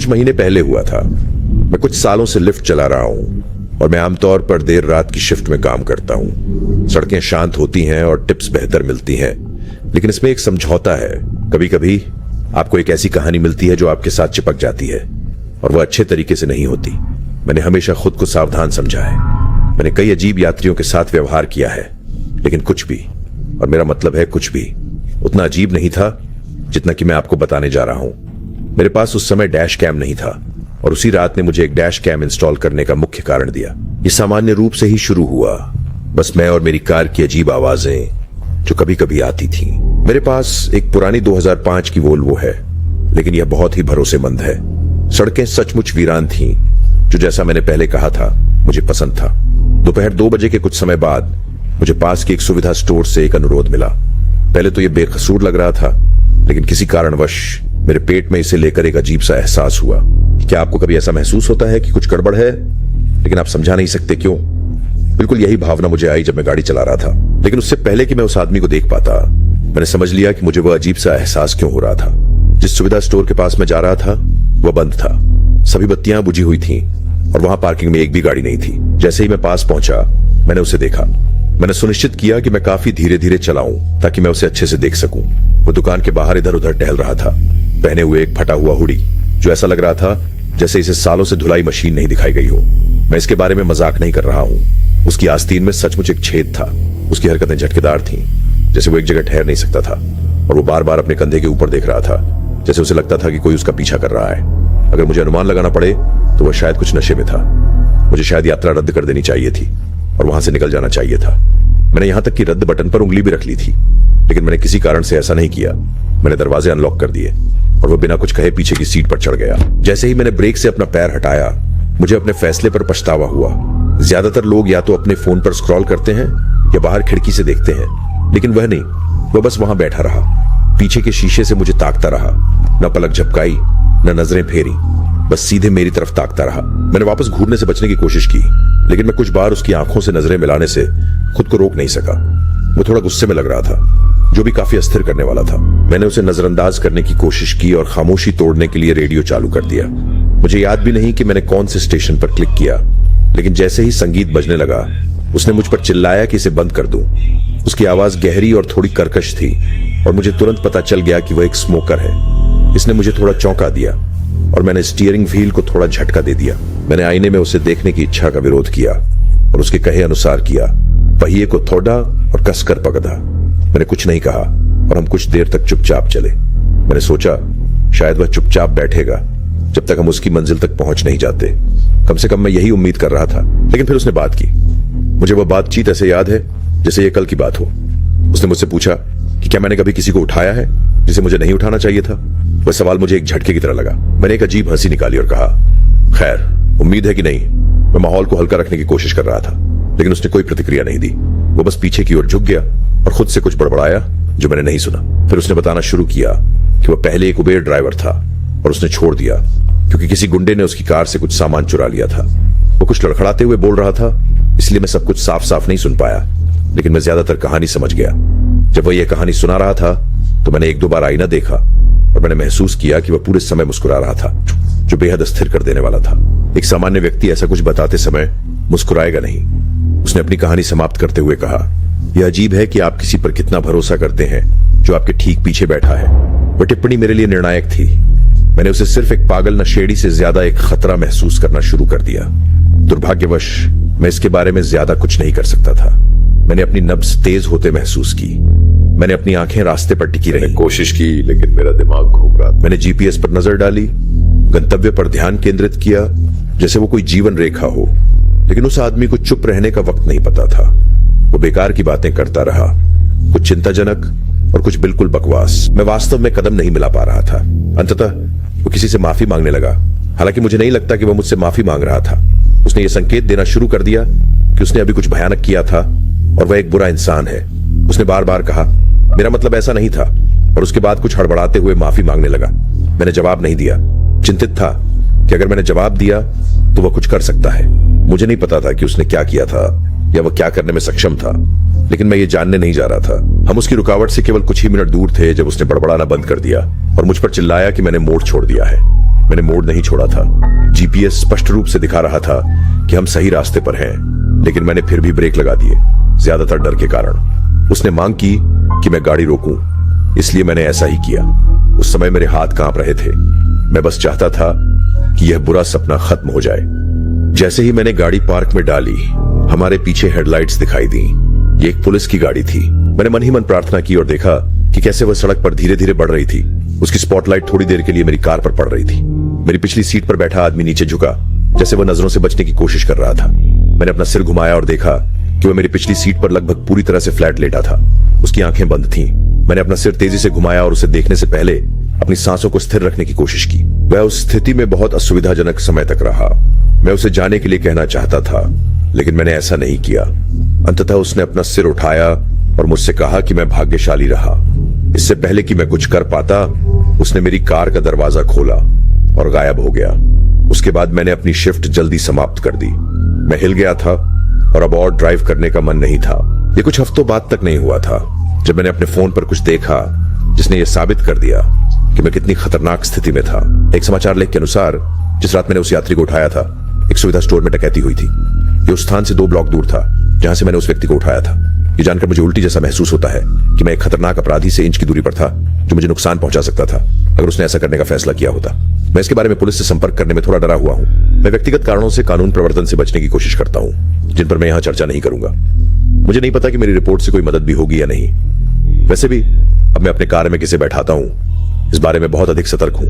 कुछ महीने पहले हुआ था। मैं कुछ सालों से लिफ्ट चला रहा हूं और मैं आमतौर पर देर रात की शिफ्ट में काम करता हूं। सड़कें शांत होती हैं और टिप्स बेहतर मिलती हैं, लेकिन इसमें एक समझौता है। कभी कभी आपको एक ऐसी कहानी मिलती है जो आपके साथ चिपक जाती है और वह अच्छे तरीके से नहीं होती। मैंने हमेशा खुद को सावधान समझा है। मैंने कई अजीब यात्रियों के साथ व्यवहार किया है, लेकिन कुछ भी, और मेरा मतलब है कुछ भी, उतना अजीब नहीं था जितना कि मैं आपको बताने जा रहा हूं। मेरे पास उस समय डैश कैम नहीं था और उसी रात ने मुझे एक डैश कैम इंस्टॉल करने का मुख्य कारण दिया। यह सामान्य रूप से ही शुरू हुआ, बस मैं और मेरी कार की अजीब आवाजें जो कभी कभी आती थीं। मेरे पास एक पुरानी 2005 की वोल्वो है, लेकिन यह बहुत ही भरोसेमंद है। सड़कें सचमुच वीरान थीं, जो जैसा मैंने पहले कहा था मुझे पसंद था। दोपहर 2 बजे के कुछ समय बाद मुझे पास के एक सुविधा स्टोर से एक अनुरोध मिला। पहले तो यह बेकसूर लग रहा था, लेकिन किसी कारणवश मेरे पेट में इसे लेकर एक अजीब सा एहसास हुआ। क्या आपको कभी ऐसा महसूस होता है कि कुछ गड़बड़ है, लेकिन आप समझा नहीं सकते क्यों? बिल्कुल यही भावना मुझे आई जब मैं गाड़ी चला रहा था, लेकिन उससे पहले कि मैं उस आदमी को देख पाता, मैंने समझ लिया कि मुझे वह अजीब सा एहसास क्यों हो रहा था। जिस सुविधा स्टोर के पास मैं जा रहा था वह बंद था। सभी बत्तियां बुझी हुई थीं और वहां पार्किंग में एक भी गाड़ी नहीं थी। जैसे ही मैं पास पहुंचा, मैंने उसे देखा। मैंने सुनिश्चित किया कि मैं काफी धीरे धीरे चलाऊं ताकि मैं उसे अच्छे से देख सकूं। वो दुकान के बाहर इधर उधर टहल रहा था, पहने हुए एक फटा हुआ हुडी जो ऐसा लग रहा था जैसे इसे सालों से धुलाई मशीन नहीं दिखाई गई हो। मैं इसके बारे में मजाक नहीं कर रहा हूं। उसकी आस्तीन में सचमुच एक छेद था। उसकी हरकतें झटकेदार थीं, जैसे वो एक जगह ठहर नहीं सकता था, और वो बार बार अपने कंधे के ऊपर देख रहा था, जैसे उसे लगता था कि कोई उसका पीछा कर रहा है। अगर मुझे अनुमान लगाना पड़े तो वह शायद कुछ नशे में था। मुझे शायद यात्रा रद्द कर देनी चाहिए थी और वहां से निकल जाना चाहिए था। मैंने यहां तक कि रद्द बटन पर उंगली भी रख ली थी, लेकिन मैंने किसी कारण से ऐसा नहीं किया। मैंने दरवाजे अनलॉक कर दिए और वह बिना कुछ कहे पीछे की सीट पर चढ़ गया। जैसे ही मैंने ब्रेक से अपना पैर हटाया, मुझे अपने फैसले पर पछतावा हुआ। ज्यादातर लोग या तो अपने फोन पर स्क्रॉल करते हैं या बाहर खिड़की से देखते हैं, लेकिन वह नहीं। वह बस वहां बैठा रहा, पीछे के शीशे से मुझे ताकता रहा। न पलक झपकाई, न नजरें फेरी, बस सीधे मेरी तरफ ताकता रहा। मैंने वापस घूरने से बचने की कोशिश की, लेकिन मैं कुछ बार उसकी आंखों से नजरें मिलाने से खुद को रोक नहीं सका। वो थोड़ा गुस्से में लग रहा था, जो भी काफी अस्थिर करने वाला था। मैंने उसे नजरअंदाज करने की कोशिश की और खामोशी तोड़ने के लिए रेडियो चालू कर दिया। मुझे याद भी नहीं कि मैंने कौन से स्टेशन पर क्लिक किया, लेकिन जैसे ही संगीत बजने लगा, उसने मुझ पर चिल्लाया कि इसे बंद कर दूं। उसकी आवाज गहरी और थोड़ी कर्कश थी और मुझे तुरंत पता चल गया कि वह एक स्मोकर है। इसने मुझे थोड़ा चौंका दिया और मैंने स्टीयरिंग व्हील को थोड़ा झटका दे दिया। मैंने आईने में उसे देखने की इच्छा का विरोध किया और उसके कहे अनुसार किया। पहिए को थोड़ा और कसकर पकड़ा। मैंने कुछ नहीं कहा और हम कुछ देर तक चुपचाप चले। मैंने सोचा शायद वह चुपचाप बैठेगा जब तक हम उसकी मंजिल तक पहुंच नहीं जाते। कम से कम मैं यही उम्मीद कर रहा था, लेकिन फिर उसने बात की। मुझे वह बातचीत ऐसे याद है जैसे ये कल की बात हो। उसने मुझसे पूछा कि क्या मैंने कभी किसी को उठाया है जिसे मुझे नहीं उठाना चाहिए था। वह सवाल मुझे एक झटके की तरह लगा। मैंने एक अजीब हंसी निकाली और कहा, खैर, उम्मीद है कि नहीं। मैं माहौल को हल्का रखने की कोशिश कर रहा था, लेकिन उसने कोई प्रतिक्रिया नहीं दी। वो बस पीछे की ओर झुक गया और खुद से कुछ बड़बड़ाया जो मैंने नहीं सुना। फिर उसने बताना शुरू किया कि वह पहले एक उबेर ड्राइवर था और उसने छोड़ दिया क्योंकि किसी गुंडे ने उसकी कार से कुछ सामान चुरा लिया था। वो कुछ लड़खड़ाते हुए बोल रहा था, इसलिए मैं सब कुछ साफ साफ नहीं सुन पाया, लेकिन मैं ज्यादातर कहानी समझ गया। जब वह यह कहानी सुना रहा था तो मैंने 1-2 बार आईना देखा और मैंने महसूस किया कि वह पूरे समय मुस्कुरा रहा था, जो बेहद अस्थिर कर देने वाला था। एक सामान्य व्यक्ति ऐसा कुछ बताते समय मुस्कुराएगा नहीं। उसने अपनी कहानी समाप्त करते हुए कहा, यह अजीब है कि आप किसी पर कितना भरोसा करते हैं जो आपके ठीक पीछे बैठा है। वह टिप्पणी मेरे लिए निर्णायक थी। मैंने उसे सिर्फ एक पागल नशेड़ी से ज्यादा एक खतरा महसूस करना शुरू कर दिया। दुर्भाग्यवश मैं इसके बारे में ज्यादा कुछ नहीं कर सकता था। मैंने अपनी नब्ज तेज होते महसूस की। मैंने अपनी आंखें रास्ते पर टिकी रही। कोशिश की, लेकिन मेरा दिमाग घूम रहा। मैंने जीपीएस पर नजर डाली, गंतव्य पर ध्यान केंद्रित किया जैसे वो कोई जीवन रेखा हो, लेकिन उस आदमी को चुप रहने का वक्त नहीं पता था। वो बेकार की बातें करता रहा, कुछ चिंताजनक और कुछ बिल्कुल बकवास। मैं वास्तव में कदम नहीं मिला पा रहा था। अंततः वो किसी से माफी मांगने लगा। हालांकि मुझे नहीं लगता कि वह मुझसे माफी मांग रहा था। उसने ये संकेत देना शुरू कर दिया कि उसने अभी कुछ भयानक किया था और वह एक बुरा इंसान है। उसने बार बार कहा, मेरा मतलब ऐसा नहीं था, और उसके बाद कुछ हड़बड़ाते हुए माफी मांगने लगा। मैंने जवाब नहीं दिया। चिंतित था कि अगर मैंने जवाब दिया तो वह कुछ कर सकता है। मुझे नहीं पता था कि उसने क्या किया था या वह क्या करने में सक्षम था, लेकिन मैं ये जानने नहीं जा रहा था। हम उसकी रुकावट से केवल कुछ ही मिनट दूर थे जब उसने बड़बड़ाना बंद कर दिया और मुझ पर चिल्लाया कि मैंने मोड़ छोड़ दिया है। मैंने मोड़ नहीं छोड़ा था। जीपीएस स्पष्ट रूप से दिखा रहा था कि हम सही रास्ते पर हैं, लेकिन मैंने फिर भी ब्रेक लगा दिए, ज्यादातर डर के कारण। उसने मांग की कि मैं गाड़ी रोकूं, इसलिए मैंने ऐसा ही किया। उस समय मेरे हाथ कांप रहे थे। मैं बस चाहता था कि यह बुरा सपना खत्म हो जाए। जैसे ही मैंने गाड़ी पार्क में डाली, हमारे पीछे हेडलाइट्स दिखाई दी। ये एक पुलिस की गाड़ी थी। मैंने मन ही मन प्रार्थना की और देखा कि कैसे वह सड़क पर धीरे धीरे बढ़ रही थी। उसकी स्पॉटलाइट थोड़ी देर के लिए मेरी कार पर पड़ रही थी। मेरी पिछली सीट पर बैठा आदमी नीचे झुका, जैसे वह नजरों से बचने की कोशिश कर रहा था। मैंने अपना सिर घुमाया और देखा कि वह मेरी पिछली सीट पर लगभग पूरी तरह से फ्लैट लेटा था। उसकी आंखें बंद थीं। मैंने अपना सिर तेजी से घुमाया और उसे देखने से पहले अपनी सांसों को स्थिर रखने की कोशिश की। वह उस स्थिति में बहुत असुविधाजनक समय तक रहा। मैं उसे जाने के लिए कहना चाहता था, लेकिन मैंने ऐसा नहीं किया। अंततः उसने अपना सिर उठाया और मुझसे कहा कि मैं भाग्यशाली रहा। इससे पहले कि मैं कुछ कर पाता, उसने मेरी कार का दरवाजा खोला और गायब हो गया। उसके बाद मैंने अपनी शिफ्ट जल्दी समाप्त कर दी। मैं हिल गया था और अब और ड्राइव करने का मन नहीं था। ये कुछ हफ्तों बाद तक नहीं हुआ था जब मैंने अपने फोन पर कुछ देखा जिसने यह साबित कर दिया कि मैं कितनी खतरनाक स्थिति में था। एक समाचार लेख के अनुसार जिस रात मैंने उस यात्री को उठाया था, एक सुविधा स्टोर में डकैती हुई थी। ये उस स्थान से 2 ब्लॉक दूर था जहां से मैंने उस व्यक्ति को उठाया था। ये जानकर मुझे उल्टी जैसा महसूस होता है कि मैं एक खतरनाक अपराधी से इंच की दूरी पर था जो मुझे नुकसान पहुंचा सकता था अगर उसने ऐसा करने का फैसला किया होता। मैं इसके बारे में पुलिस से संपर्क करने में थोड़ा डरा हुआ हूं। मैं व्यक्तिगत कारणों से कानून प्रवर्तन से बचने की कोशिश करता हूं, जिन पर मैं यहां चर्चा नहीं करूंगा। मुझे नहीं पता कि मेरी रिपोर्ट से कोई मदद भी होगी या नहीं। वैसे भी अब मैं अपने कार में किसे बैठाता हूं, इस बारे में बहुत अधिक सतर्क हूं।